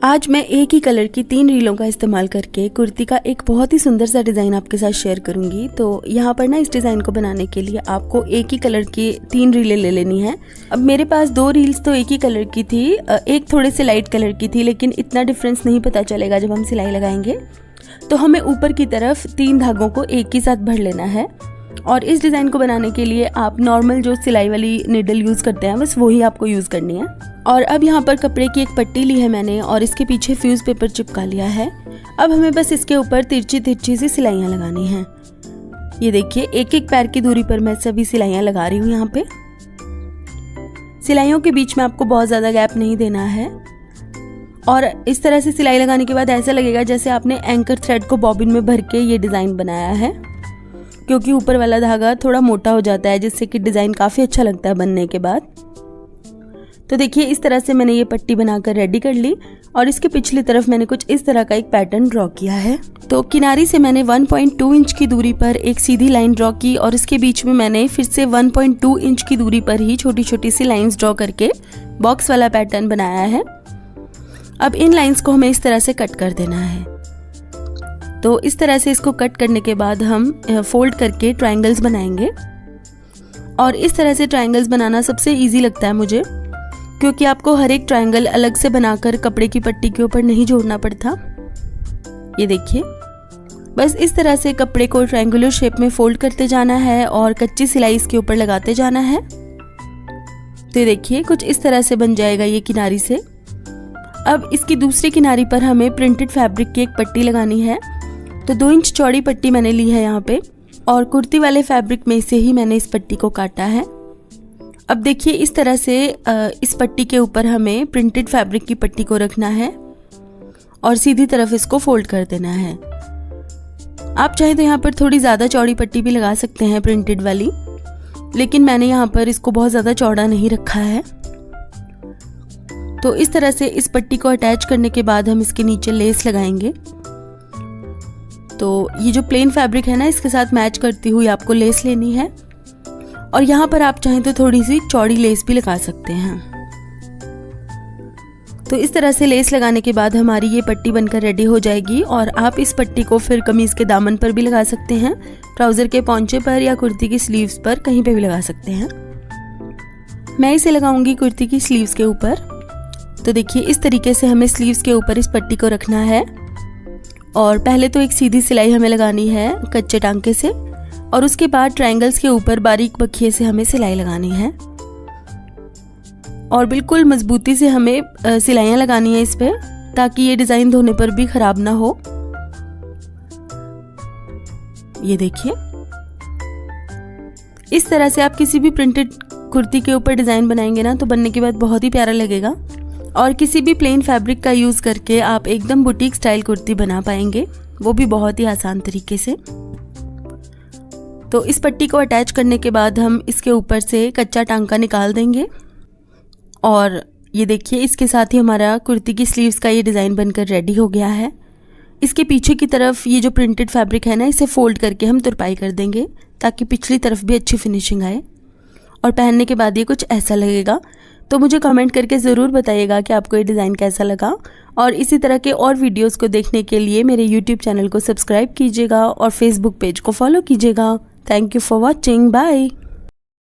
आज मैं एक ही कलर की 3 रीलों का इस्तेमाल करके कुर्ती का एक बहुत ही सुंदर सा डिज़ाइन आपके साथ शेयर करूंगी। तो यहाँ पर ना इस डिज़ाइन को बनाने के लिए आपको एक ही कलर की 3 रीलें ले लेनी है। अब मेरे पास 2 रील्स तो एक ही कलर की थी, एक थोड़े से लाइट कलर की थी, लेकिन इतना डिफरेंस नहीं पता चलेगा जब हम सिलाई लगाएंगे। तो हमें ऊपर की तरफ 3 धागों को एक ही साथ भर लेना है। और इस डिज़ाइन को बनाने के लिए आप नॉर्मल जो सिलाई वाली निडल यूज़ करते हैं बस वही आपको यूज़ करनी है। और अब यहाँ पर कपड़े की एक पट्टी ली है मैंने और इसके पीछे फ्यूज़ पेपर चिपका लिया है। अब हमें बस इसके ऊपर तिरछी तिरछी सी सिलाइयाँ लगानी हैं। ये देखिए, एक एक पैर की दूरी पर मैं सभी सिलाइयाँ लगा रही हूँ। यहाँ पे सिलाइयों के बीच में आपको बहुत ज़्यादा गैप नहीं देना है। और इस तरह से सिलाई लगाने के बाद ऐसा लगेगा जैसे आपने एंकर थ्रेड को बॉबिन में भर के ये डिज़ाइन बनाया है, क्योंकि ऊपर वाला धागा थोड़ा मोटा हो जाता है, जिससे कि डिज़ाइन काफ़ी अच्छा लगता है बनने के बाद। तो देखिए, इस तरह से मैंने ये पट्टी बनाकर रेडी कर ली और इसके पिछली तरफ मैंने कुछ इस तरह का एक पैटर्न ड्रॉ किया है। तो किनारी से मैंने 1.2 इंच की दूरी पर एक सीधी लाइन ड्रॉ की और इसके बीच में मैंने फिर से 1.2 इंच की दूरी पर ही छोटी छोटी सी लाइंस ड्रॉ करके बॉक्स वाला पैटर्न बनाया है। अब इन लाइंस को हमें इस तरह से कट कर देना है। तो इस तरह से इसको कट करने के बाद हम फोल्ड करके ट्रायंगल्स बनाएंगे। और इस तरह से ट्रायंगल्स बनाना सबसे इजी लगता है मुझे, क्योंकि आपको हर एक ट्रायंगल अलग से बनाकर कपड़े की पट्टी के ऊपर नहीं जोड़ना पड़ता। ये देखिए, बस इस तरह से कपड़े को ट्रायंगुलर शेप में फोल्ड करते जाना है और कच्ची सिलाई इसके ऊपर लगाते जाना है। तो ये देखिए, कुछ इस तरह से बन जाएगा ये किनारी से। अब इसकी दूसरी किनारी पर हमें प्रिंटेड फैब्रिक की एक पट्टी लगानी है। तो 2 इंच चौड़ी पट्टी मैंने ली है यहाँ पे और कुर्ती वाले फैब्रिक में से ही मैंने इस पट्टी को काटा है। अब देखिए, इस तरह से इस पट्टी के ऊपर हमें प्रिंटेड फैब्रिक की पट्टी को रखना है और सीधी तरफ इसको फोल्ड कर देना है। आप चाहे तो यहाँ पर थोड़ी ज़्यादा चौड़ी पट्टी भी लगा सकते हैं प्रिंटेड वाली, लेकिन मैंने यहाँ पर इसको बहुत ज़्यादा चौड़ा नहीं रखा है। तो इस तरह से इस पट्टी को अटैच करने के बाद हम इसके नीचे लेस लगाएंगे। तो ये जो प्लेन फैब्रिक है ना, इसके साथ मैच करती हुई आपको लेस लेनी है और यहाँ पर आप चाहें तो थोड़ी सी चौड़ी लेस भी लगा सकते हैं। तो इस तरह से लेस लगाने के बाद हमारी ये पट्टी बनकर रेडी हो जाएगी और आप इस पट्टी को फिर कमीज के दामन पर भी लगा सकते हैं, ट्राउजर के पौंचे पर या कुर्ती की स्लीव्स पर, कहीं पे भी लगा सकते हैं। मैं इसे लगाऊंगी कुर्ती की स्लीव्स के ऊपर। तो देखिए, इस तरीके से हमें स्लीव्स के ऊपर इस पट्टी को रखना है और पहले तो एक सीधी सिलाई हमें लगानी है कच्चे टांके से और उसके बाद ट्रायंगल्स के ऊपर बारीक बखिए से हमें सिलाई लगानी है और बिल्कुल मजबूती से हमें सिलाइयाँ लगानी है इस पे, ताकि ये डिज़ाइन धोने पर भी खराब ना हो। ये देखिए, इस तरह से आप किसी भी प्रिंटेड कुर्ती के ऊपर डिज़ाइन बनाएंगे ना, तो बनने के बाद बहुत ही प्यारा लगेगा और किसी भी प्लेन फैब्रिक का यूज़ करके आप एकदम बुटीक स्टाइल कुर्ती बना पाएंगे, वो भी बहुत ही आसान तरीके से। तो इस पट्टी को अटैच करने के बाद हम इसके ऊपर से कच्चा टांका निकाल देंगे और ये देखिए, इसके साथ ही हमारा कुर्ती की स्लीव्स का ये डिज़ाइन बनकर रेडी हो गया है। इसके पीछे की तरफ ये जो प्रिंटेड फैब्रिक है ना, इसे फोल्ड करके हम तुरपाई कर देंगे ताकि पिछली तरफ भी अच्छी फिनिशिंग आए और पहनने के बाद ये कुछ ऐसा लगेगा। तो मुझे कमेंट करके ज़रूर बताइएगा कि आपको ये डिज़ाइन कैसा लगा और इसी तरह के और वीडियोस को देखने के लिए मेरे YouTube चैनल को सब्सक्राइब कीजिएगा और Facebook पेज को फॉलो कीजिएगा। Thank you for watching. Bye.